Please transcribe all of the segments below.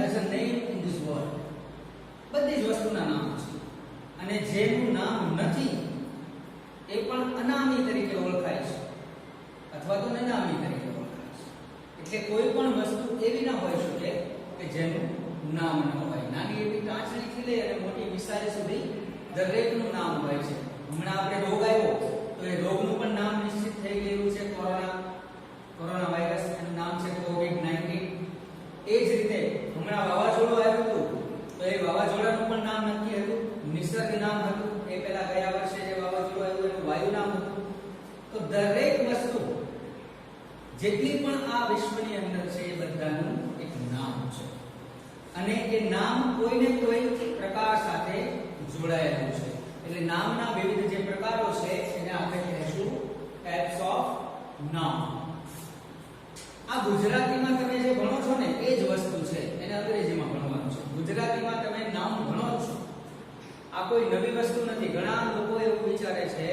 has a name in this world. બધી જ વસ્તુના નામ છે અને જેનું નામ નથી એ પણ અનામી તરીકે ઓળખાય છે અથવા તો નનામી તરીકે ઓળખાય છે. એટલે કોઈ પણ વસ્તુ એવી ના હોઈ શકે કે જેનું નામ ન હોય. નાની એવી કાંચડીથી લઈ અને મોટી વિશાળ સુધી દરેકનું નામ હોય છે. હમણાં આપણે રોગ આવ્યો તો એ રોગનું પણ નામ નિશ્ચિત થઈ ગયું છે. કોરોના વાયરસ, એનું નામ છે કોવિડ-19. એ જ રીતે હમણાં વાવાઝોડું આવ્યું હતું તો એ વાવાઝોડાનું પણ નામ નક્કી હતું, નિસર્ગ નામ હતું. એ પહેલા ગયા વર્ષે જે વાવાઝોડું આવ્યું એનું વાયુ નામ હતું. તો દરેક વસ્તુ જેટલી પણ આ વિશ્વની અંદર છે એ બધાનું એક નામ છે અને એ નામ કોઈને કોઈ પ્રકાર સાથે જોડાયેલું છે. એટલે નામના વિવિધ જે પ્રકારો છે એને આપણે કહીશું ટાઇપ્સ ઓફ નામ. આ ગુજરાતીમાં તમે જે ભણો છો ને એ જ વસ્તુ છે, એને અંગ્રેજીમાં ભણવાનું છે. ગુજરાતીમાં તમે નામ ભણો છો, આ કોઈ નવી વસ્તુ નથી. ઘણા લોકો એવું વિચારે છે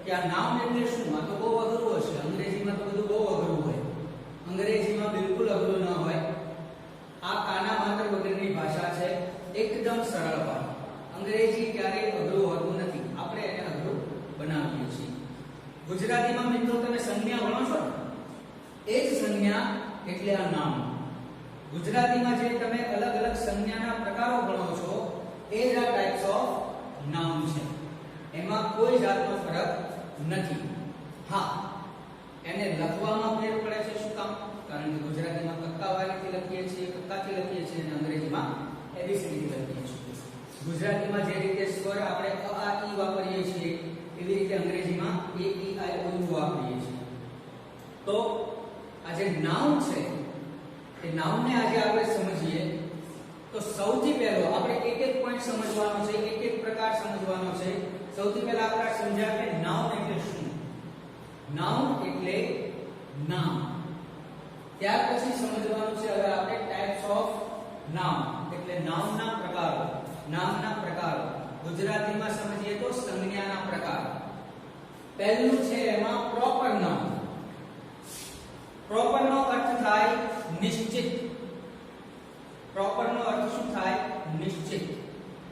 કે આ નામ એટલે શું, આ તો બહુ અઘરું હશે. અંગ્રેજીમાં તો બધું બહુ અઘરું હોય. અંગ્રેજીમાં બિલકુલ અઘરું ના હોય. આ કાના માત્ર વગરની ભાષા છે, એકદમ સરળ ભાષા. અંગ્રેજી ક્યારેય અઘરું હોતું નથી, આપણે એને અઘરું બનાવીએ છીએ. ગુજરાતીમાં મિત્રો તમે સંજ્ઞા ભણો છો, એ જ સંજ્ઞા એટલે આ નામ. ગુજરાતીમાં જે તમે અલગ અલગ સંજ્ઞાના પ્રકારો ભણો છો એ જ આ ટાઇપ્સ ઓફ નામ છે. એમાં કોઈ જાતનો ફરક નથી. હા, એને લખવામાં ફેર પડે છે. શું કામ? કારણ કે ગુજરાતીમાં કક્કાવાળીથી લખીએ છીએ, કક્કાથી લખીએ છીએ અને અંગ્રેજીમાં એબીસીડી થી લખીએ છીએ. ગુજરાતીમાં જે રીતે સ્વર આપણે અ આ ઈ વાપરીએ છીએ એવી રીતે અંગ્રેજીમાં એ ઈ આઈ ઓ યુ વાપરીએ છીએ. તો આ જે નાઉન છે એ નાઉનને આજે આપણે સમજીએ તો સૌથી પહેલો આપણે એક એક પોઈન્ટ સમજવાનો છે, એક એક પ્રકાર સમજવાનો છે. સૌથી પહેલા આપણે સમજ્યા કે નાઉન એટલે શું. નાઉન એટલે નામ. ત્યાર પછી સમજવાનું છે હવે આપણે ટાઇપ્સ ઓફ નામ એટલે નામના પ્રકારો. નામના પ્રકારો ગુજરાતીમાં સમજીએ તો સંજ્ઞાના પ્રકાર. પહેલું છે એમાં પ્રોપર નામ. પ્રોપર નો અર્થ થાય નિશ્ચિત. પ્રોપર નો અર્થ શું થાય? નિશ્ચિત.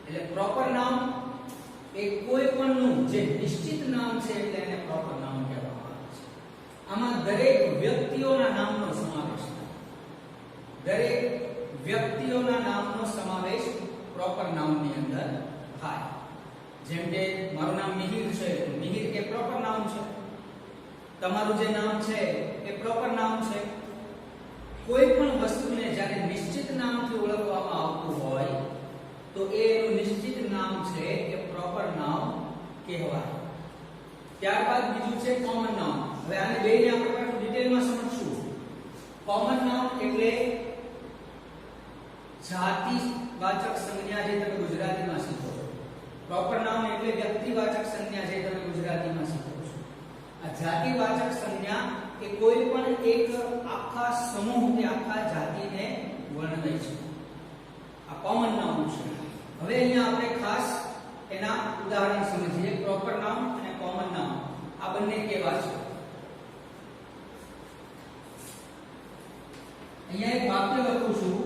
એટલે પ્રોપર નામ એ કોઈ પણનું જે નિશ્ચિત નામ છે એટલે એને પ્રોપર નામ કહેવામાં આવે છે. આમાં દરેક વ્યક્તિઓના નામનો સમાવેશ થાય. દરેક વ્યક્તિઓના નામનો સમાવેશ પ્રોપર નાઉનની અંદર થાય. જેમ કે મારું નામ મિહિર છે, મિહિર એ પ્રોપર નાઉન છે. તમારું જે નામ છે એ પ્રોપર નામ છે. કોઈ પણ વસ્તુને જ્યારે નિશ્ચિત નામથી ઓળખવામાં આવતું હોય તો એ એનું નિશ્ચિત નામ છે એ પ્રોપર નામ કહેવાય. ત્યારબાદ બીજું છે કોમન નામ. હવે આને બેને આપણે પાછું ડિટેલમાં સમજશું. કોમન નામ એટલે જાતિવાચક સંજ્ઞા જે તમે ગુજરાતીમાં શીખો છો. પ્રોપર નામ એટલે વ્યક્તિવાચક સંજ્ઞા જે તમે ગુજરાતીમાં શીખો છો. આ જાતિવાચક સંજ્ઞા એ કોઈ પણ એક આખા સમૂહ કે આખા જાતિને વર્ણવે છે. આ કોમન નામ છે. હવે અહીંયા આપણે ખાસ એના ઉદાહરણ સમજીએ. પ્રોપર નામ અને કોમન નામ આ બંને કેવા છે. અહીંયા એક વાક્ય લખું છું,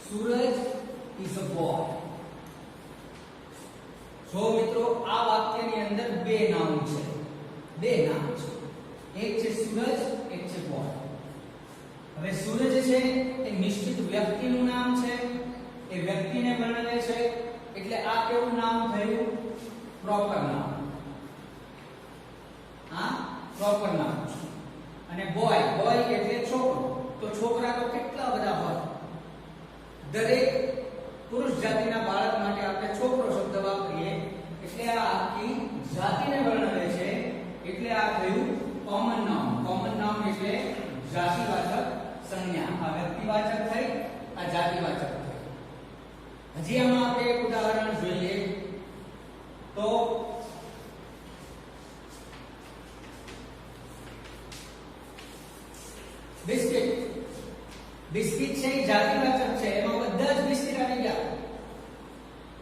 સૂરજ ઇઝ અ બોય. જો મિત્રો આ વાક્યની અંદર બે નામ છે. બે નામ છે. એક છે સૂરજ, એક છે બોય. હવે સૂરજ છે એ નિશ્ચિત વ્યક્તિનું નામ છે, એ વ્યક્તિને વર્ણવે છે. એટલે આ કેવું નામ થયું? પ્રોપર નામ. આ પ્રોપર નામ છે. અને બોય, બોય એટલે છોકરો. તો છોકરા તો કેટલા બધા હોય. દરેક પુરુષ જાતિના બાળક માટે આપણે છોકરો શબ્દ વાપરીએ એટલે આ આખી જાતિને વર્ણવે છે. એટલે આ થયું કોમન નામ. કોમન નામ એટલે જાતિવાચક સંજ્ઞા. આ વ્યક્તિવાચક થઈ, આ જાતિવાચક થઈ. હજી આમાં આપણે એક ઉદાહરણ જોઈએ તો બિસ્કિટ. બિસ્કિટ છે એ જાતિવાચક છે. એમાં બધા જ બિસ્કિટ આવી ગયા.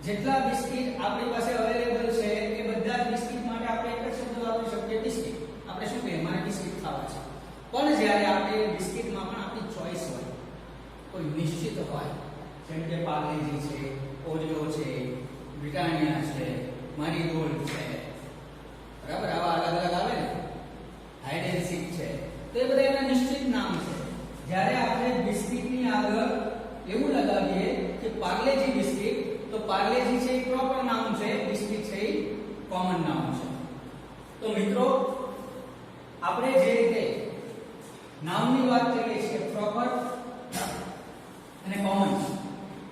જેટલા બિસ્કિટ આપણી પાસે અવેલેબલ છે એ બધા જ બિસ્કિટ માટે આપણે એક જ શબ્દ વાપરી શકીએ, બિસ્કિટ. આપણે શું કહીએ? મારે બિસ્કિટ ખાવા છે. પણ જ્યારે આપણે બિસ્કિટમાં પણ આપણી ચોઈસ હોય, કોઈ નિશ્ચિત હોય, જેમ કે પાર્લેજી છે, ઓરિયો છે, બ્રિટાનિયા છે, મારીગોલ્ડ છે, બરાબર, આવા અલગ અલગ આવે ને, હાઇડ એન્ડ સીક છે, તો એ બધા એના નિશ્ચિત નામ છે. જ્યારે આપણે બિસ્કિટની આગળ એવું લગાવીએ કે પાર્લેજી બિસ્કિટ, તો પાર્લેજી છે એ પ્રોપર નામ છે, બિસ્કિટ છે એ કોમન નામ છે. તો મિત્રો આપણે જે રીતે નામની વાત કરીએ છીએ, પ્રોપર અને કોમન,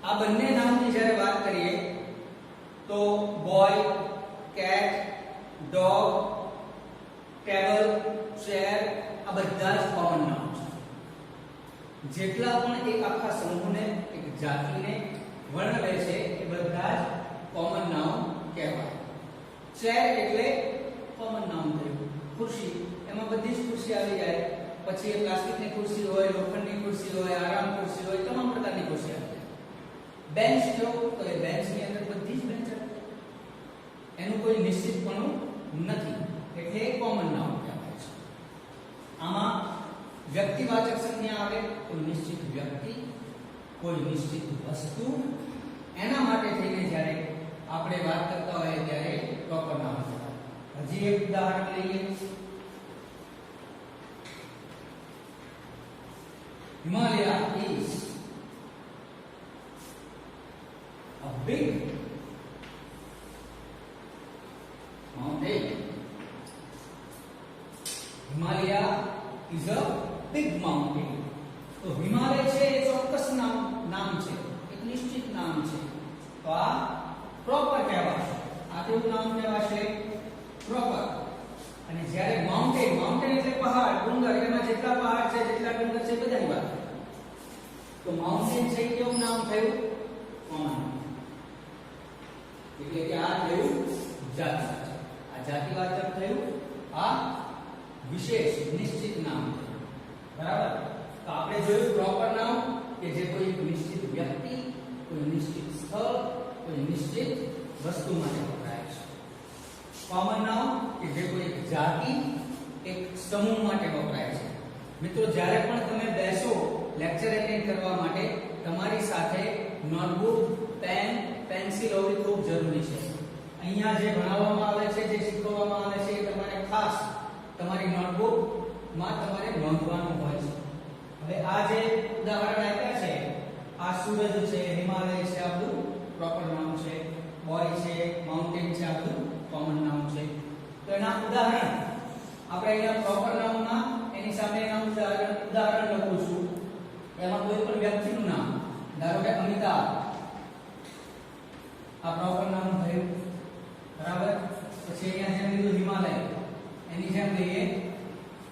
આ બંને નામની જ્યારે વાત કરીએ તો boy, cat, dog, table, chair આ બધા જ કોમન નામ છે. જેટલા પણ એક આખા સમૂહને, એક જાતિને વર્ણવે છે એ બધા જ કોમન નામ કહેવાય. ચેર એટલે કોમન નામ થયું. ખુરશી, એમાં બધી જ ખુરશી આવી જાય. પછી એ પ્લાસ્ટિકની ખુરશી હોય, લોખંડની ખુરશી હોય, આરામ ખુરશી હોય, તમામ પ્રકારની ખુરશી આવી જાય. બેન્ચ જો, તો એ બેન્ચની અંદર બધી જ બેન્ચ આવે, એનું કોઈ નિશ્ચિતપણું નથી, એટલે એ કોમન નામ કહેવાય છે. આમાં વ્યક્તિવાચક સંજ્ઞા આવે, કોઈ નિશ્ચિત વ્યક્તિ, કોઈ નિશ્ચિત વસ્તુ, એના માટે થઈને જ્યારે આપણે વાત કરતા હોઈએ ત્યારે પ્રોપર નામ કહેવાય. હજી એક ઉદાહરણ લઈએ. Himalaya is a big mountain. Himalaya is a big mountain. તો હિમાલય છે એ ચોક્કસ નામ છે, એક નિશ્ચિત નામ છે, તો આ પ્રોપર કહેવાશે. આ કેવું નામ કહેવાશે? પ્રોપર. અને જ્યારે માઉન્ટેન એટલે પહાડ, ડુંગર, એમાં જેટલા પહાડ છે, જેટલા ડુંગર છે બધાની વાત. તો માઉન્ટેન છે કેવું નામ થયું? કોમન. એટલે કે આ થયું જાતિવાચક. આ જાતિવાચક થયું, આ વિશેષ નિશ્ચિત નામ થયું. બરાબર. તો આપણે જોયું પ્રોપર નામ કે જે કોઈ એક નિશ્ચિત વ્યક્તિ, કોઈ નિશ્ચિત સ્થળ, કોઈ નિશ્ચિત વસ્તુ માટે વપરાય છે. કોમન નામ કે જે કોઈ એક જાતિ, એક સમૂહ માટે વપરાય છે. મિત્રો જ્યારે પણ તમે બેસો લેક્ચર એટેન્ડ કરવા માટે, તમારી સાથે નોટબુક, પેન, પેન્સિલ હોવી ખૂબ જરૂરી છે. અહીંયા જે ભણાવવામાં આવે છે, જે શીખવવામાં આવે છે, એ તમારે ખાસ તમારી નોટબુકમાં તમારે નોંધવાનું હોય છે. હવે આ જે ઉદાહરણ આપ્યા છે, આ સૂરજ છે, હિમાલય છે, આ બધું પ્રોપર નામ છે. બોય છે, માઉન્ટેન છે, આ બધું કોમન નામ છે. તો એના ઉદાહરણ આપણે અહીંયા પ્રોપર નામમાં એની સામે એના ઉદાહરણ લખું છું. એમાં કોઈ પણ વ્યક્તિનું નામ, ધારો કે અમિતાભ, આ પ્રોપર નામ થયું. બરાબર. પછી અહીંયા જેમ લીધું હિમાલય, એની જેમ લઈએ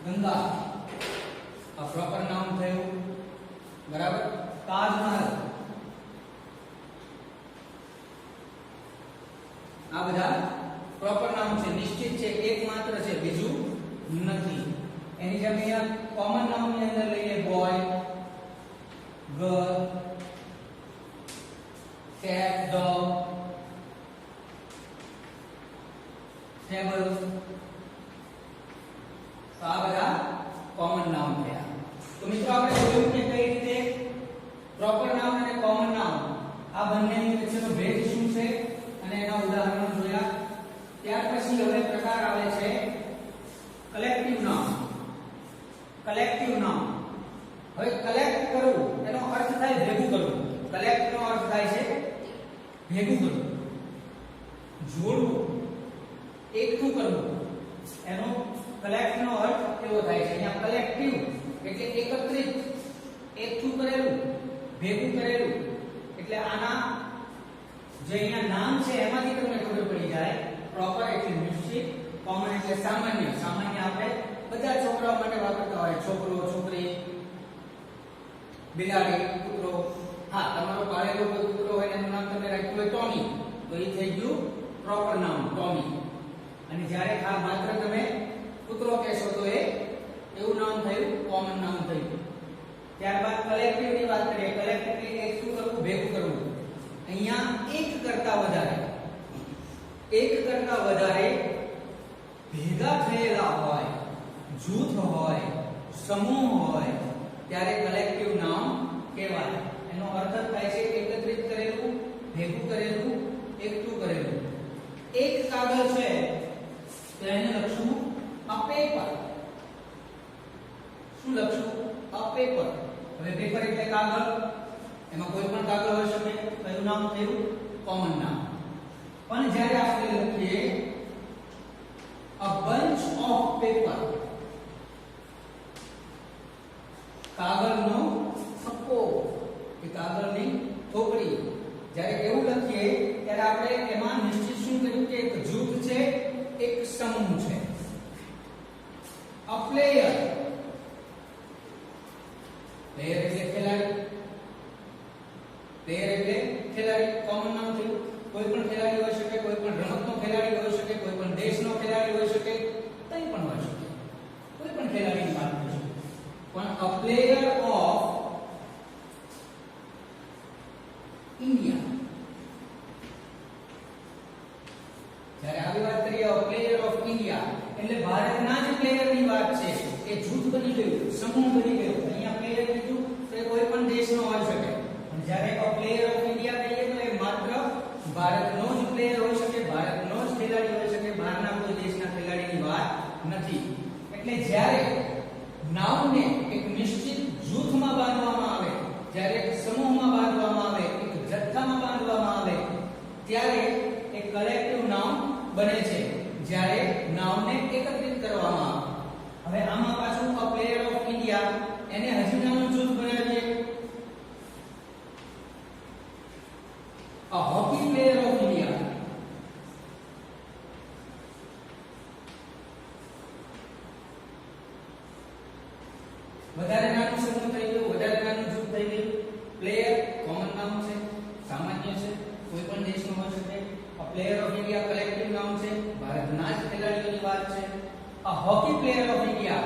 ગંગા, આ પ્રોપર નામ થયું. બરાબર. તાજમહલ, આ બધા પ્રોપર નામ છે, નિશ્ચિત છે, એકમાત્ર છે, બીજું નથી. એની જેમ અહીંયા કોમન નામની અંદર લઈએ boy, girl, cat, dog, table, તો આ બધા કોમન નામ થયા. તો મિત્રો આપણે જોયું કે કઈ રીતે પ્રોપર નામ અને કોમન નામ આ બંનેની વચ્ચેનો ભેદ શું છે અને એના ઉદાહરણો જોયા. ત્યાર પછી હવે પ્રકાર આવે છે કલેક્ટિવ નામ. કલેક્ટિવ નામ, હવે કલેક્ટ કરવું એનો અર્થ થાય ભેગું કરવું. કલેક્ટ નો અર્થ થાય છે ભેગું કરવું, જોડવું, એકઠું કરવું. એનો કલેક્ટ નો અર્થ કેવો થાય છે? અહીંયા કલેક્ટિવ એટલે એકત્રિત, એકઠું કરેલું, ભેગું કરેલું. એટલે આના જે અહીંયા નામ છે એમાંથી તમને ખબર પડી જાય. પ્રોપર એટલે નિશ્ચિત, કોમન એટલે સામાન્ય. સામાન્ય આપણે બધા છોકરાઓ માટે વાપરતા હોય, છોકરો, છોકરી, બિલાડી, કૂતરો. હા, તમારો પાળેલો કોઈ કૂતરો હોય એનું નામ તમે રાખ્યું હોય ટોમી, તો એ થઈ ગયું પ્રોપર નામ, ટોમી. અને જ્યારે માત્ર તમે કૂતરો કહેશો તો એ એવું નામ થયું, કોમન નામ થયું. ત્યારબાદ કલેક્ટિવની વાત કરીએ. કલેક્ટિવ એટલે એકઠું કરવું, ભેગું કરવું. અહીંયા એક કરતા વધારે ભેગા થયેલા હોય, જૂથ હોય, સમૂહ હોય ત્યારે કલેક્ટિવ નામ કહેવાય. એનો અર્થ થાય છે ભેગું કરેલું, એકઠું કરેલું. એક કાગળ છે તો એને લખશું a paper. શું લખશું? a paper. હવે પેપર એટલે કાગળ, એમાં કોઈ પણ કાગળ હોઈ શકે. કયું નામ થયું? કોમન નામ. પણ જ્યારે આપણે લખીએ a bunch of paper, કાગળનો થપ્પો કે કાગળની થોકડી, જ્યારે એવું લખીએ ત્યારે આપણે એમાં નિશ્ચિત શું કર્યું કે એક જૂથ છે, એક સમૂહ છે. a player, પ્લેયર એટલે ખેલાડી, પ્લેયર એટલે ખેલાડી, કોમન નામ થયું. કોઈ પણ ખેલાડી હોઈ શકે, કોઈ પણ રમતનો ખેલાડી હોઈ શકે, કોઈ પણ દેશનો ખેલાડી હોઈ શકે, કંઈ પણ હોઈ શકે, કોઈ પણ ખેલાડીની વાત કરી શકે. પણ a player of India, જ્યારે આવી વાત કરીએ a player of India એટલે ભારતના જ પ્લેયરની વાત છે. એ જૂથ બની ગયું, સમૂહ બની ગયો. અહીંયા પ્લેયર કીધું તો એ કોઈ પણ દેશનો હોઈ શકે, પણ જ્યારે a player of India કહીએ તો એ માત્ર ભારતનો જ પ્લેયર હોઈ શકે, ભારતનો જ ખેલાડી હોઈ શકે, બહારના કોઈ દેશના ખેલાડીની વાત નથી. એટલે જ્યારે નાઉનને એક નિશ્ચિત જૂથમાં બાંધવામાં આવે, જ્યારે એક સમૂહમાં બાંધવામાં આવે, એક જથ્થામાં બાંધવામાં આવે, ત્યારે એક કલેક્ટિવ નાઉન બને છે. જ્યારે નાઉનને એકત્રિત કરવામાં આવે. હવે આમાં પાછું a player of India એને હજી નાનું જૂથ બનાવીએ. a hockey player of India, વધારે નાનું સમૂહ થઈ ગયું, વધારે નાનું જૂથ થઈ ગયું. પ્લેયર કોમન નામ છે, સામાન્ય છે, કોઈ પણ દેશનો હોઈ શકે. a player of India collective નામ છે, ભારતના જ ખેલાડીઓની વાત છે. a hockey player of India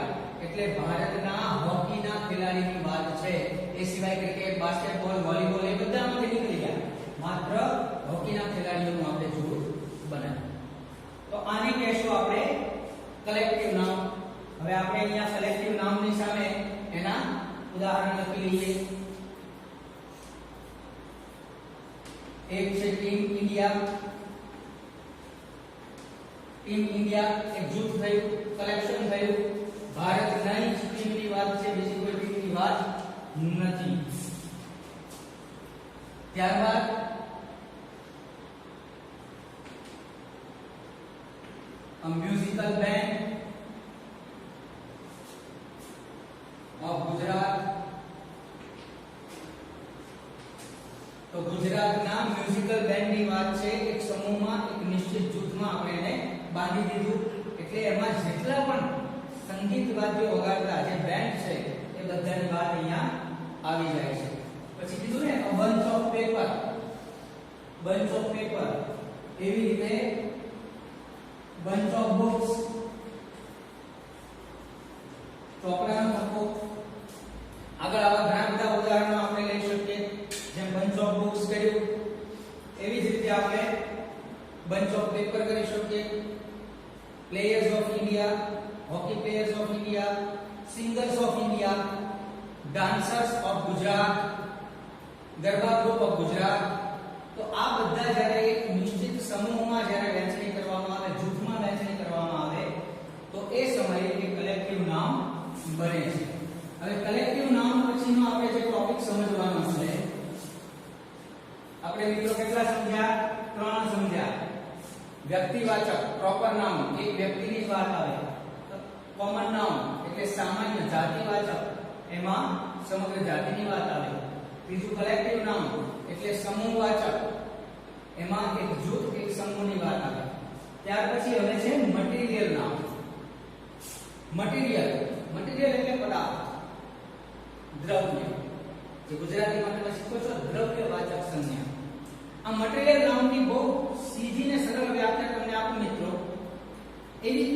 એટલે ભારતના હોકીના ખેલાડીની વાત છે. એ સિવાય ક્રિકેટ, બાસ્કેટબોલ, વોલીબોલ એ બધામાંથી નીકળી ગયા, માત્ર હોકીના ખેલાડીઓનું આપણે જૂથ બનાવ્યું. તો આને કહેશું આપણે કલેક્ટિવ નામ. હવે આપણે અહીંયા કલેક્ટિવ નામની સામે એના ઉદાહરણ લખી લઈએ. એક છે ટીમ ઇન્ડિયા. ટીમ ઇન્ડિયા એક જૂથ થયું, કલેક્શન થયું. ભારતના જ ટીમની વાત છે, બીજી કોઈ ટીમની વાત નથી. ત્યારબાદ a musical band of Gujarat. તો ગુજરાતના મ્યુઝિકલ બેન્ડની વાત છે. એક સમૂહમાં, એક નિશ્ચિત જૂથમાં આપણે એને બાંધી દીધું. એટલે એમાં જેટલા પણ સંગીત વાદ્યો વગાડતા જે બેન્ડ છે એ બધાની વાત અહીંયા આવી જાય છે. પછી કીધું ને a bunch of paper, bunch of paper, એવી રીતે bunch of books, ચોપડાનો થપ્પો. આગળ આવા ઘણા બધા ઉદાહરણો આપણે લઈ શકીએ. જેમ bunch of books કર્યું એવી જ રીતે આપણે bunch of paper કરી શકીએ. players of India, hockey players of India, singers of India, dancers of Gujarat, garba group of Gujarat. તો આ બધા જ્યારે એક નિશ્ચિત સમૂહમાં જ્યારે વહેંચણી કરવામાં આવે, જૂથમાં વહેંચણી કરવામાં આવે, તો એ સમયે એક કલેક્ટિવ નામ બને છે. હવે કલેક્ટિવ નામ પછીનો આપણે જે ટોપિક સમજવાનો છે, આપણે મિત્રો કેટલા સમજ્યા? 3 સમજ્યા. વ્યક્તિવાચક પ્રોપર નાઉન, એક વ્યક્તિની જ વાત આવે. કોમન નાઉન એટલે સામાન્ય જાતિવાચક, એમાં સમગ્ર જાતિની વાત આવે. ત્રીજું કલેક્ટિવ નાઉન એટલે સમૂહવાચક, એમાં એક જૂથ, એક સમૂહની વાત આવે. ત્યાર પછી હવે છે મટીરીયલ નાઉન. મટીરીયલ, મટીરીયલ એટલે પદાર્થ, દ્રવ્ય. જે ગુજરાતીમાં તમે શીખો છો, દ્રવ્યવાચક સંજ્ઞા. આ મટીરીયલ નાઉનની બહુ સીધી ને સરળ વ્યાખ્યા તમને આપું મિત્રો. એવી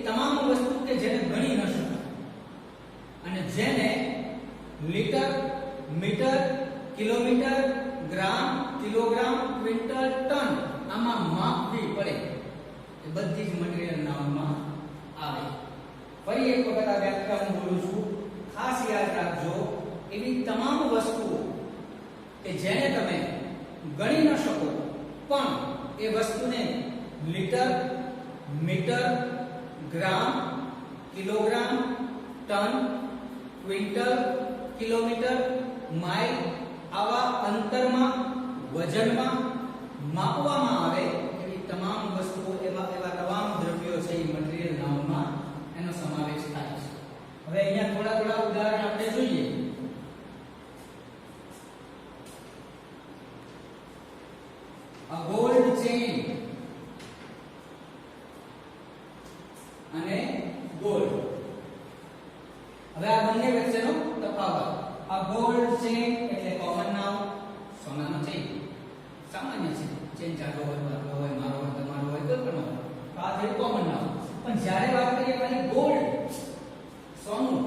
તમામ વસ્તુ કે જેને ગણી ન શકાય અને જેને લીટર, મીટર, કિલોમીટર, ગ્રામ, કિલોગ્રામ, ક્વિન્ટલ, ટન આમાં માપવી પડે, એ બધી જ મટીરીયલ નાઉનમાં આવે. ફરી એક વખત આ વ્યાખ્યા હું બોલું છું, ખાસ યાદ રાખજો. એવી તમામ વસ્તુઓ કે જેને તમે ગણી ન શકો પણ એ વસ્તુને litre, metre, gram, kilogram, ton, quintal, kilometre, mile આવા અંતરમાં, વજનમાં માપવામાં આવે એવી તમામ વસ્તુઓ, એવા તમામ દ્રવ્યો છે એ મટીરીયલ નાઉનમાં એનો સમાવેશ થાય છે. હવે અહીંયા થોડા ઉદાહરણ આપણે જોઈએ. A gold chain અને gold. હવે આ બંને વચ્ચેનો તફાવત. A gold chain એટલે કોમન નાઉન, સોનાનો ચેન સામાન્ય છે. ચેન જાડો હોય, પાતળો હોય, મારો હોય, તમારો હોય, કોઈ પણ હોય. આ છે કોમન નાઉન. પણ જ્યારે વાત કરીએ ખાલી ગોલ્ડ, સોનું,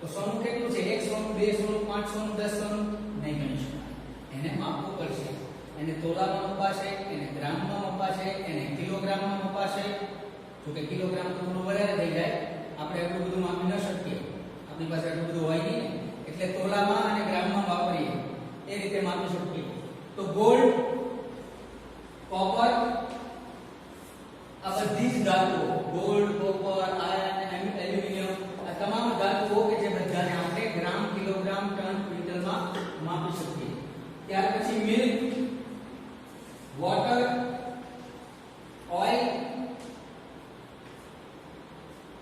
તો સોનું કેટલું છે? 1 સોનું, 2 સોનું, 5 સોનું, 10 સોનું નહીં ગણી શકાય. એને માપવું પડશે. એને તોલામાં મપાશે, એને ગ્રામમાં મપાશે, એને કિલોગ્રામમાં મપાશે. જો કે કિલોગ્રામ તો થોડું વધારે થઈ જાય, આપણે એટલું બધું માપી ન શકીએ, આપણી પાસે એટલું બધું હોય નહીં, એટલે તોલામાં અને ગ્રામમાં વાપરીએ એ રીતે માપી શકીએ. તો ગોલ્ડ, કોપર, આ બધી જ ધાતુઓ, ગોલ્ડ, કોપર, આયર્ન, એલ્યુમિનિયમ, આ તમામ ધાતુઓ કે જે બધાને આપણે ગ્રામ, કિલોગ્રામ, ટન, ક્વિન્ટલમાં માપી શકીએ. ત્યાર પછી મિલ્ક, વોટર, ઓઇલ,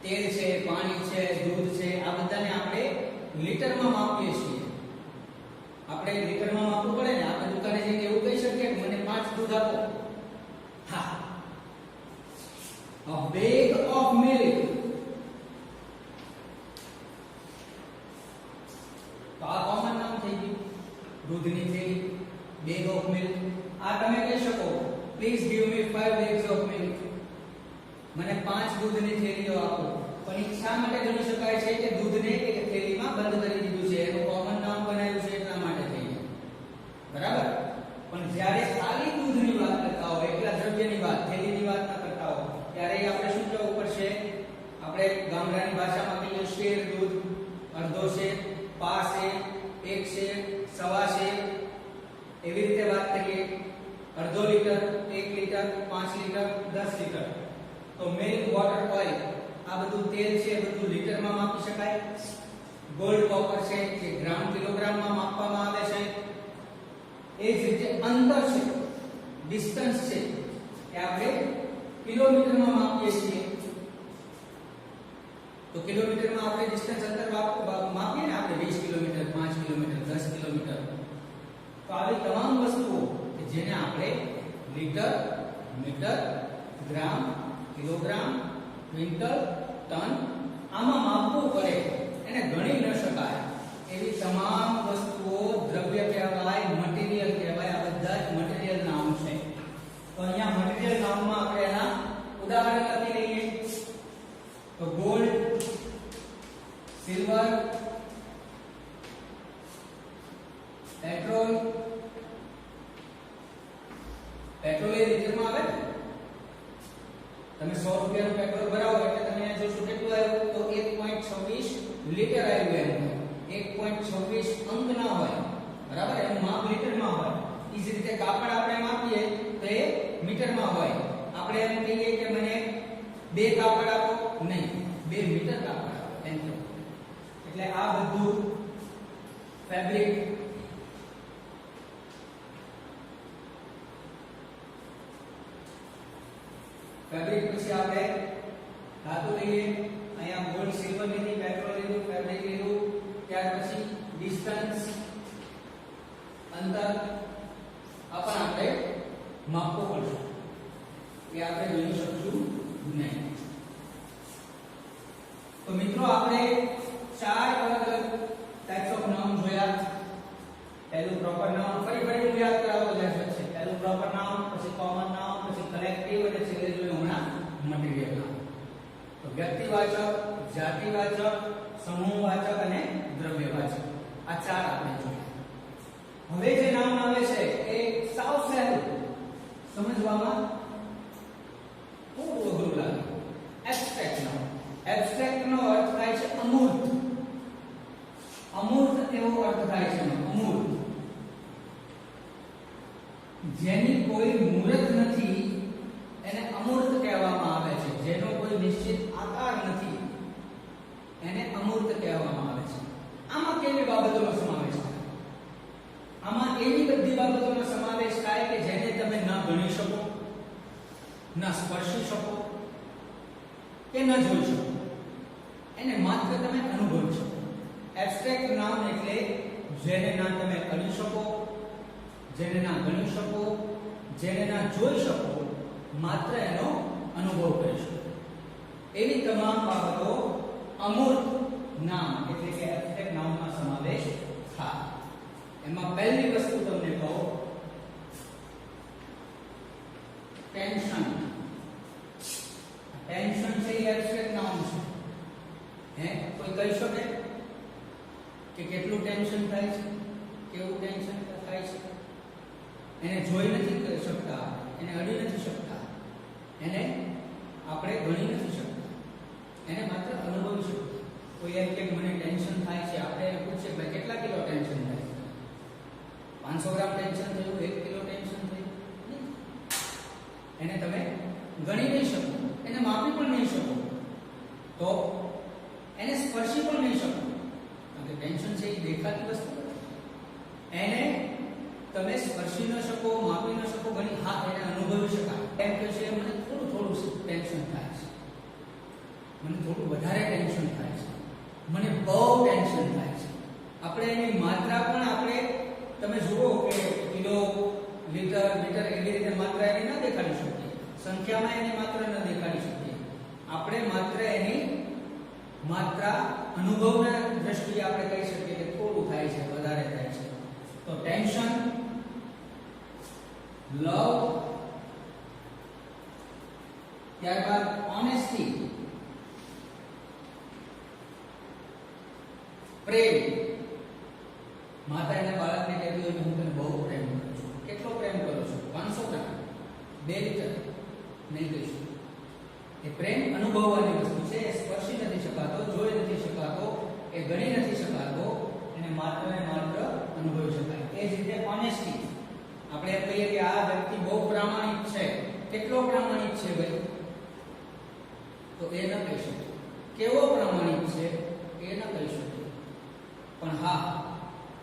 તેલ છે, પાણી છે, દૂધ છે, આ બધાને આપણે લીટરમાં માપીએ છીએ. આપણે લીટરમાં માપવું પડે ને. આપણે દુકાને જઈને એવું કહી શકીએ કે મને 5 દૂધ આપો. હા. A bag of milk. તો આ કોમન નામ થઈ ગયું. દૂધની થેલી, bag of milk. આ તમે કહી શકો please give me 5 bags of milk. મને 5 દૂધની થેલીઓ આપો. પણ ઈચ્છા માટે ગણી શકાય છે કે દૂધને એક થેલીમાં બંધ કરી દીધું છે, એનું કોમન નામ બનાવ્યું છે એટલા માટે થઈ ગયું. બરાબર? પણ જ્યારે ખાલી દૂધની વાત કરતા હોય, એકલા દ્રવ્યની વાત, થેલીની વાત ન કરતા હોય, ત્યારે આપણે શું કહેવું પડશે? આપણે ગામડાની ભાષામાં કહીએ શેર દૂધ, અડધો શેર, પા શેર, 1 શેર, સવા શેર, એવી રીતે વાત કરીએ. અડધો લીટર, 1 લીટર, 5 લીટર, 10 લીટર. તો મિલ્ક, વોટર, ઓઇલ આ બધું તેલ છે, બધું લીટરમાં માપી શકાય. ગોલ્ડ, કોપર છે જે ગ્રામ, કિલોગ્રામમાં માપવામાં આવે છે. એ જ રીતે અંતર છે, ડિસ્ટન્સ છે, એ આપણે કિલોમીટરમાં માપીએ છીએ. તો કિલોમીટરમાં આપણે ડિસ્ટન્સ અંતર માપીએ ને, આપણે 20 કિલોમીટર, 5 કિલોમીટર, 10 કિલોમીટર. તો આવી તમામ વસ્તુઓ કે જેને આપણે litre, metre, gram, kilogram, quintal, ton આમાં માપવું પડે, એને ગણી ન શકાય એવી તમામ વસ્તુઓ દ્રવ્ય કહેવાય, મટીરીયલ કહેવાય. આ બધા જ મટીરીયલ નામ છે. તો અહીંયા મટીરીયલ નામમાં આપણે એના ઉદાહરણ લખી લઈએ. તો ગોલ્ડ, સિલ્વર, પેટ્રોલ. પેટ્રોલ એ લીટરમાં આવે ને. તમે 100 રૂપિયાનું પેટ્રોલ ભરાવો એટલે તમે અહીંયા જોશો કેટલું આવ્યું? તો 1.26 લીટર આવ્યું. એમ 1.26 અંક ના હોય, બરાબર? એનું માપ લીટરમાં હોય. એ જ રીતે કાપડ આપણે માપીએ તો એ મીટરમાં હોય. આપણે એમ કહીએ કે મને 2 કાપડ આપો, નહીં 2 મીટર કાપડ આપો એમ કહો. એટલે આ બધું ફેબ્રિક, ફેબ્રિક પછી આપણે ધાતુ લઈએ. અહીંયા ગોલ્ડ, સિલ્વર લીધી, પેટ્રોલ લીધું, ફેબ્રિક લીધું. ત્યાર પછી ડિસ્ટન્સ, અંતર આ પણ આપણે માપવું પડશે. એ આપણે જોઈ શકશું નહીં. તો મિત્રો આપણે 4 અલગ અલગ ટાઈપ્સ ઓફ નાઉન જોયા. પહેલું પ્રોપર નાઉન, ફરી હું યાદ કરાવતો જઈશ છે. પહેલું પ્રોપર નાઉન, પછી કોમન નાઉન, પછી કલેક્ટિવ અને છેલ્લે જોયું હમણાં મટીરીયલ નાઉન. તો વ્યક્તિવાચક, જાતિવાચક, સમૂહવાચક અને દ્રવ્યવાચક આ 4 આપણે જોયા. હવે જે નામ આવે છે એ સાવ સહેલું, સમજવામાં થોડું અઘરું લાગે. Abstract noun. એબ્સ્ટ્રેક્ટ નો અર્થ થાય છે અમૂર્ત. અમૂર્ત એવો અર્થ થાય છે. અમૂર્ત જેની કોઈ મૂર્ત નથી એને અમૂર્ત કહેવામાં આવે છે. જેનો કોઈ નિશ્ચિત આકાર નથી એને અમૂર્ત કહેવામાં આવે છે. આમાં કેવી બાબતોનો સમાવેશ થાય? આમાં એવી બધી બાબતોનો સમાવેશ થાય કે જેને તમે ન ગણી શકો, ન સ્પર્શી શકો કે ન જોઈ શકો, એને માત્ર તમે અનુભવી શકો. એબ્સ્ટ્રેક્ટ નાઉન એટલે જેને ના તમે અડી શકો, જેને ના ગણી શકો, જેને ના જોઈ શકો, માત્ર એનો અનુભવ કરી શકો. એવી તમામ બાબતો અમૂર્ત નામ એટલે કે એબ્સ્ટ્રેક્ટ નાઉનમાં સમાવેશ થાય. એમાં પહેલી વસ્તુ તમને કહો, ટેન્શન. ટેન્શન છે એ એબ્સ્ટ્રેક્ટ નાઉન છે. કોઈ કહી શકે કે કેટલું ટેન્શન થાય છે, કેવું ટેન્શન થાય છે? એને જોઈ નથી શકતા, એને અડી નથી શકતા, એને આપણે ગણી નથી શકતા, એને માત્ર અનુભવી શકીએ. કોઈ એમ કે મને ટેન્શન થાય છે, આપણે એને પૂછીએ ભાઈ કેટલા કિલો ટેન્શન થાય છે? 500 ગ્રામ ટેન્શન થયું, 1 કિલો ટેન્શન થયું? એને તમે ગણી નહીં શકો, એને માપી પણ નહીં શકો, તો એને સ્પર્શી પણ નહીં શકો. કારણ કે ટેન્શન છે એ દેખાતી વસ્તુ નથી. એને તમે સ્પર્શી ન શકો, માપી ન શકો, ગણી હા એને અનુભવી શકાય. એમ કે છે મને થોડું ટેન્શન થાય છે, મને થોડું વધારે ટેન્શન થાય છે, મને બહુ ટેન્શન થાય છે. આપણે એની માત્રા પણ આપણે તમે જુઓ કે કિલો, લીટર, મીટર એવી રીતે માત્રા એની ન દેખાડી શકીએ, સંખ્યામાં એની માત્રા ન દેખાડી શકીએ. આપણે માત્ર એની માત્રા અનુભવના દ્રષ્ટિએ આપણે કહી શકીએ કે થોડું થાય છે, વધારે થાય છે. તો ટેન્શન, લવ, ત્યારબાદ ઓનેસ્ટી, પ્રેમ. માતા એના બાળકને કહેતી હોય કે હું તને બહુ પ્રેમ કરું છું. કેટલો પ્રેમ કરું છું? 500 ટકા, 2 લીટર નહીં કહીશું. એ પ્રેમ અનુભવવાની વસ્તુ છે. એ સ્પર્શી નથી શકાતો, જોઈ નથી શકાતો, એ ગણી નથી શકાતો, એને માત્ર ને માત્ર અનુભવી શકાય. એ જ રીતે ઓનેસ્ટી. આપણે એમ કહીએ કે આ વ્યક્તિ બહુ પ્રામાણિક છે. કેટલો પ્રામાણિક છે ભાઈ? તો એ ન કહી શકે. કેવો પ્રામાણિક છે એ ન કહી શકે, પણ હા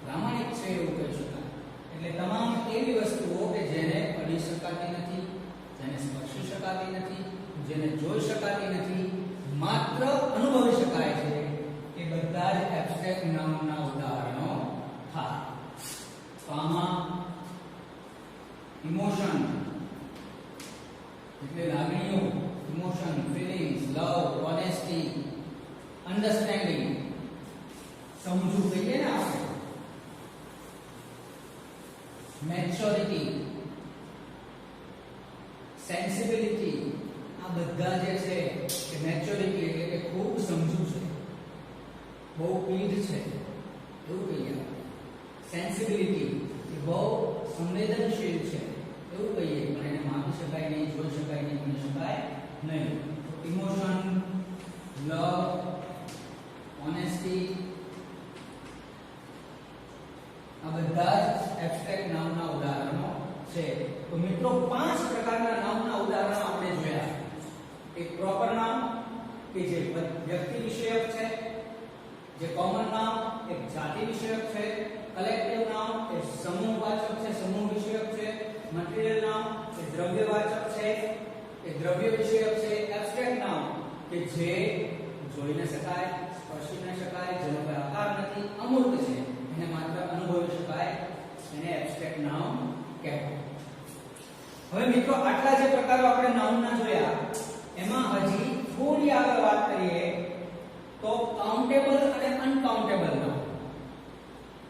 પ્રામાણિક છે એવું કહી શકાય. એટલે તમામ એવી વસ્તુઓ કે જેને અડી શકાતી નથી, જેને સ્પર્શી શકાતી નથી, જેને જોઈ શકાતી નથી, માત્ર અનુભવી શકાય છે, એ બધા જ એબ્સ્ટ્રેક્ટ નાઉનના ઉદાહરણો થાય. તો આમાં ઇમોશન એટલે લાગણીઓ, ઇમોશન, ફીલિંગ્સ, લવ, ઓનેસ્ટી, અન્ડરસ્ટેન્ડિંગ, સમજવું કહીએ ને આપણે, મેચ્યોરિટી, સેન્સિબિલિટી, આ બધા જે છે કે મેચ્યોરિટી એટલે કે ખૂબ સમજુ છે, બહુ પીઢ છે એવું કહીએ. સેન્સિબિલિટી એ બહુ સંવેદનશીલ છે એવું કહીએ, પણ એને માપી શકાય નહીં, જોઈ શકાય નહીં, ગણી શકાય નહીં. ઇમોશન, લવ, ઓનેસ્ટી, આ બધા જ એબ્સ્ટ્રેક્ટ નાઉનના ઉદાહરણો છે. તો મિત્રો 5 પ્રકારના નાઉનના ઉદાહરણો આપણે જોયા. એક પ્રોપર નાઉન કે જે વ્યક્તિ વિષયક છે, જે કોમન નાઉન એક જાતિ વિષયક છે, કલેક્ટિવ નાઉન એ સમૂહવાચક છે, સમૂહ વિષયક છે, મટીરીયલ નાઉન એ દ્રવ્યવાચક છે, એ દ્રવ્ય વિષયક છે, એબ્સ્ટ્રેક્ટ નાઉન કે જે જોઈ ન શકાય, સ્પર્શી ન શકાય, જેનો કોઈ આકાર નથી, અમૂર્ત છે, એને માત્ર અનુભવી શકાય, એને એબ્સ્ટ્રેક્ટ નાઉન કહેવાય. હવે મિત્રો આટલા જે પ્રકારો આપણે નાઉનના જોયા, એમાં હજી થોડી આગળ વાત કરીએ તો કાઉન્ટેબલ અને અનકાઉન્ટેબલ નાઉન.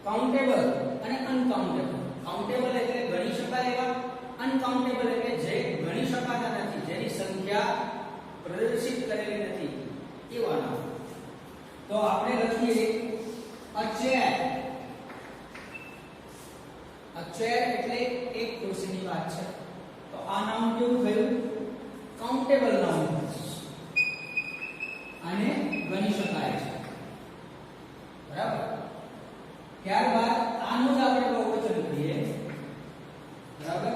કાઉન્ટેબલ અને અનકાઉન્ટેબલ. કાઉન્ટેબલ એટલે ગણી શકાય એવા, અનકાઉન્ટેબલ એટલે જે ગણી શકાતા નથી, જેની સંખ્યા પ્રદર્શિત કરેલી નથી એવા નામ. તો આપણે લખીએ a chair. a chair એટલે એક ખુરશીની વાત છે. તો આ નામ કેવું થયું? કાઉન્ટેબલ નામ. આને ગણી શકાય છે, બરાબર. ત્યારબાદ આનું જ આપણે બહુવચન કરીએ, બરાબર.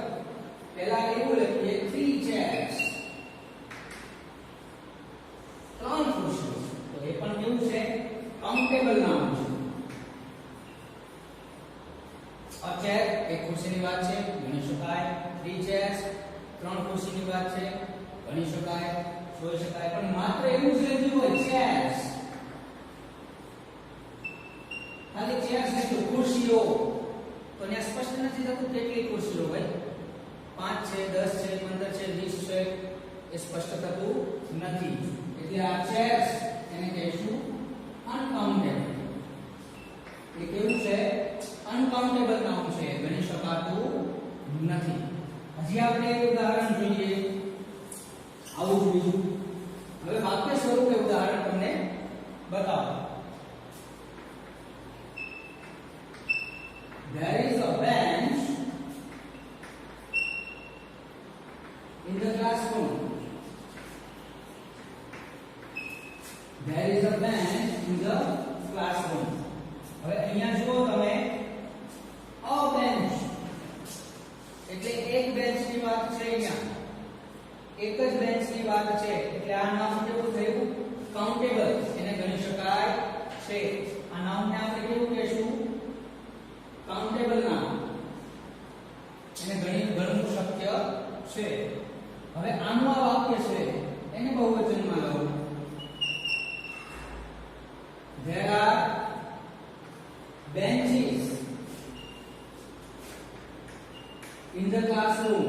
A chair એક ખુરશીની વાત છે, ગણી શકાય. 3 chairs ત્રણ ખુરશીની વાત છે, ગણી શકાય, જોઈ શકાય. પણ માત્ર એવું જ લખ્યું હોય chairs, ખાલી chairs નહીં, ખુરશીઓ, તો ત્યાં સ્પષ્ટ નથી થતું કેટલી ખુરશીઓ હોય. 5 છે, 10 છે, 15 છે, 20 છે, એ સ્પષ્ટ થતું નથી. એટલે આ chairs એને કહીશું અનકાઉન્ટેબલ. એ કેવું છે? અનકાઉન્ટેબલ નાઉન છે, ગણી શકાતું નથી. હજી આપણે એક ઉદાહરણ જોઈએ. આવું જ બીજું. હવે વાક્ય સ્વરૂપે ઉદાહરણ તમને બતાવો. There is a bench in the classroom. There is a bench in the classroom. હવે અહીંયા જુઓ તમે, a bench એટલે એક બેન્ચની વાત છે. અહીંયા એક જ બેન્ચની વાત છે, એટલે આ નામ કેવું થયું? કાઉન્ટેબલ, એને ગણી શકાય છે. આ નામને આપણે કેવું કહેશું? કાઉન્ટેબલ નામ, એને ગણવું શક્ય છે. હવે આનું આ વાક્ય છે, એને બહુવચનમાં લઉં. There are benches in the classroom.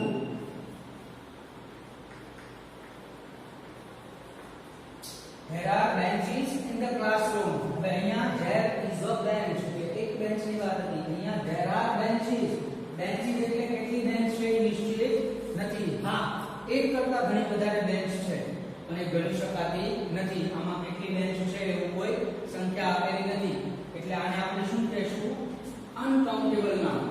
There are benches in the classroom. હવે અહીંયા there is a bench, કે એક બેન્ચની વાત હતી. અહીંયા there are benches. Benches એટલે કેટલી બેન્ચ છે એ નિશ્ચિત નથી. હા, એક કરતા ઘણી વધારે બેન્ચ છે, પણ એ ગણી શકાતી નથી. આમાં કેટલી બેન્ચ છે એવું કોઈ સંખ્યા આપેલી નથી. એટલે આને આપણે શું કહેશું? અનકાઉન્ટેબલ નામ.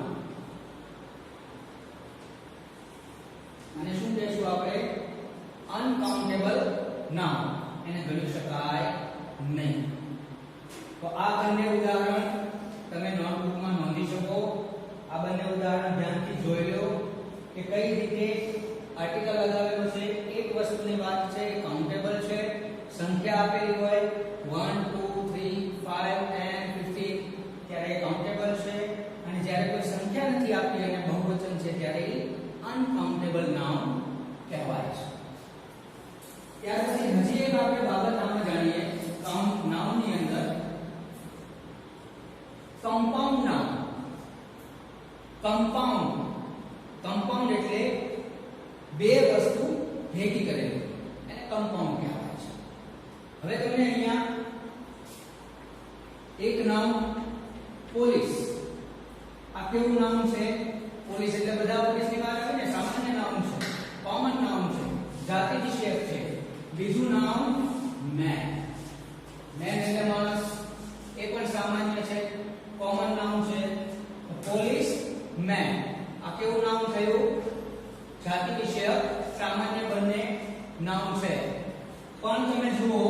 આને શું કહેશું આપણે? અનકાઉન્ટેબલ નામ, એને ગણી શકાય નહીં. તો આ બંને ઉદાહરણ તમે નોટબુકમાં નોંધી શકો. આ બંને ઉદાહરણ ધ્યાનથી જોઈ લો કે કઈ રીતે આર્ટિકલ લગાવેલો છે. એક વસ્તુની વાત છે, કાઉન્ટેબલ છે, સંખ્યા આપેલી હોય 1 2 3 5 10 15, ત્યારે કાઉન્ટેબલ છે. અને જ્યારે કોઈ સંખ્યા નથી આપી અને બહુવચન છે, ત્યારે અનકાઉન્ટેબલ નામ કહેવાય છે. ત્યાર પછી હજી એક આપણે બાબત આમાં જાણીએ. નાઉનની અંદર કમ્પાઉન્ડ નામ. કમ્પાઉન્ડ એટલે બે વસ્તુ ભેગી કરેલી, એને કમ્પાઉન્ડ કહેવાય છે. હવે તમને અહીંયા એક નામ પોલીસ. આ કેવું નામ છે? પોલીસ એટલે બધા પોલીસની વાત આવે ને, સામાન્ય નામ છે, કોમન નામ છે, જાતિ વિશેષ છે. બીજું નામ મેન. મેન એટલે માણસ, એ પણ સામાન્ય છે, કોમન નામ છે. પોલીસ મેન, આ કેવું નામ થયું? જાતિ વિષયક સામાન્ય બંને નામ છે. પણ તમે જુઓ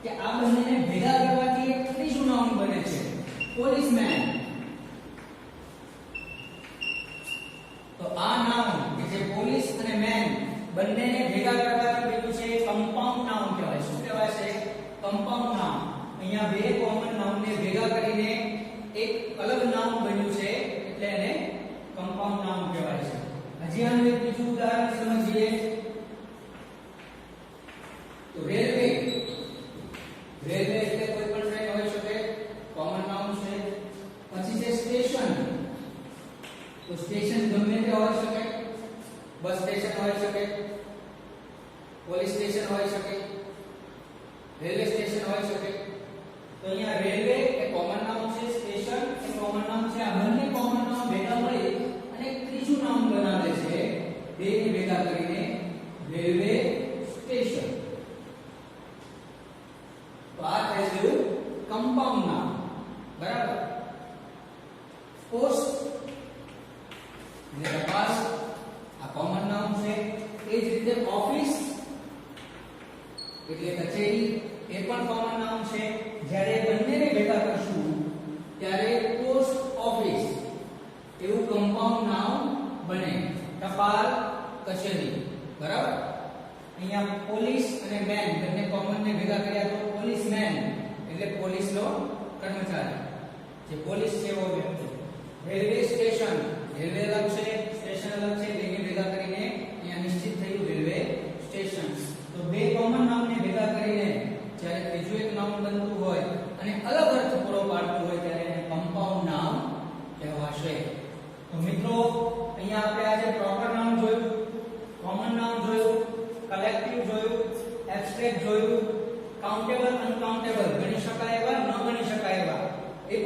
કે આ બંનેને ભેગા કરવાથી એક ત્રીજું નામ બને છે, પોલીસમેન. તો આ નામ કે જે પોલીસ અને મેન બંનેને ભેગા કરવાથી બન્યું છે, કમ્પાઉન્ડ નામ કહેવાય. શું કહેવાય છે? કમ્પાઉન્ડ નામ. અહીંયા બે કોમન નામને ભેગા કરીને એક અલગ નામ બન્યું છે, એટલે એને કમ્પાઉન્ડ નામ કહેવાય છે. હજી આનું એક બીજું ઉદાહરણ સમજીએ. તો રેલવે. રેલવે એટલે કોઈ પણ ટ્રેન હોઈ શકે, કોમન નામ છે. પછી છે સ્ટેશન. તો સ્ટેશન ગમે તે હોઈ શકે, બસ સ્ટેશન હોઈ શકે, પોલીસ સ્ટેશન હોઈ શકે, રેલવે સ્ટેશન હોઈ શકે. તો અહીંયા રેલવે એ કોમન નામ છે, સ્ટેશન એ કોમન નામ છે. આ બંને કોમન નામ ભેગા મળી અને એક ત્રીજું નામ બનાવે છે, બેને ભેગા કરીને રેલવે સ્ટેશન. તો આ થઈ ગયું કમ્પાઉન્ડ નામ. બરાબર. પોસ્ટ અને તપાસ આ કોમન નામ છે. એ જ રીતે ઓફિસ એટલે કચેરી, એ પણ કોમન નામ છે. જ્યારે બંનેને ભેગા કરશું ત્યારે પોસ્ટ ઓફિસ એવું કમ્પાઉન્ડ નામ બને. ટપાલ કચેરી. બરાબર. અહીંયા પોલીસ અને મેન બંને કોમન ને ભેગા કર્યા તો પોલીસમેન એટલે પોલીસનો કર્મચારી, જે પોલીસ છે એવો વ્યક્તિ. રેલવે સ્ટેશન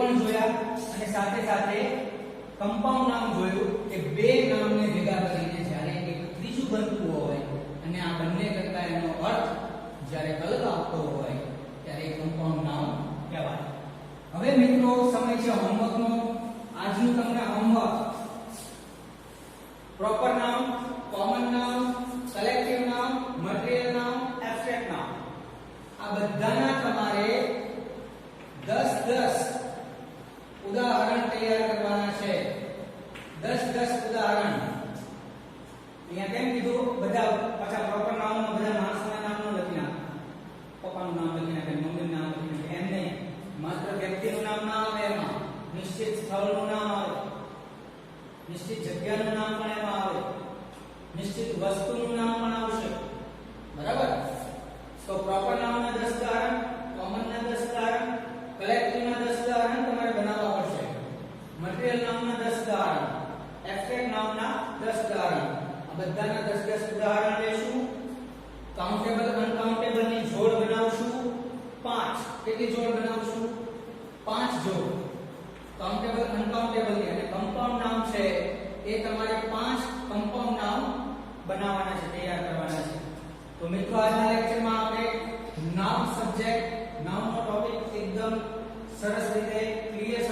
પણ જોયા અને સાથે સાથે કમ્પાઉન્ડ નામ જોયું કે બે નામને ભેગા કરીને જ્યારે એક ત્રીજું બનતું હોય અને આ બંને કરતા એનો અર્થ જ્યારે અલગ આપતો હોય ત્યારે કમ્પાઉન્ડ નામ કહેવાય. હવે મિત્રો સમય છે હોમવર્કનો. આજનું તમને હોમવર્ક પ્રોપર નામ, કોમન નામ, કલેક્ટિવ નામ, મટીરીયલ નામ, એબ્સ્ટ્રેક્ટ નામ આ બધાના તમારે 10 ઉદાહરણ તૈયાર કરવાના છે. 10 ઉદાહરણ. અહીંયા કેમ કીધું બધા પાછા પ્રોપર નામમાં બધા માણસોના નામ ન લખી નાખ. પપ્પાનું નામ લખી નાખે, મમ્મીનું નામ લખી નાખે એમ નહીં. માત્ર વ્યક્તિનું નામ ના આવે એમાં, નિશ્ચિત સ્થળનું નામ આવે, નિશ્ચિત જગ્યાનું નામ પણ એમાં આવે, નિશ્ચિત વસ્તુનું નામ પણ આવશે. બરાબર? તો પ્રોપર નામના 10 ઉદાહરણ, કોમનના 10 ઉદાહરણ, કલેક્ટિવના 10 ઉદાહરણ તમારે બનાવવા પડશે. મટીરીયલ નામના 10 ઉદાહરણ, એબ્સ્ટ્રેક્ટ નામના 10 ઉદાહરણ. આ બધાના 10 ઉદાહરણ લેશું. કાઉન્ટેબલ અનકાઉન્ટેબલ ની જોડ બનાવશું 5. કેટલી જોડ બનાવશું? 5 જોડ. કાઉન્ટેબલ અનકાઉન્ટેબલ ની અને કમ્પાઉન્ડ નામ છે એ તમારે 5 કમ્પાઉન્ડ નામ બનાવવાના છે, તૈયાર કરવાના છે. તો મિત્રો આજના લેક્ચરમાં આપણે નામ સબ્જેક્ટ નામનો ટોપિક એકદમ સરસ રીતે ક્લિયર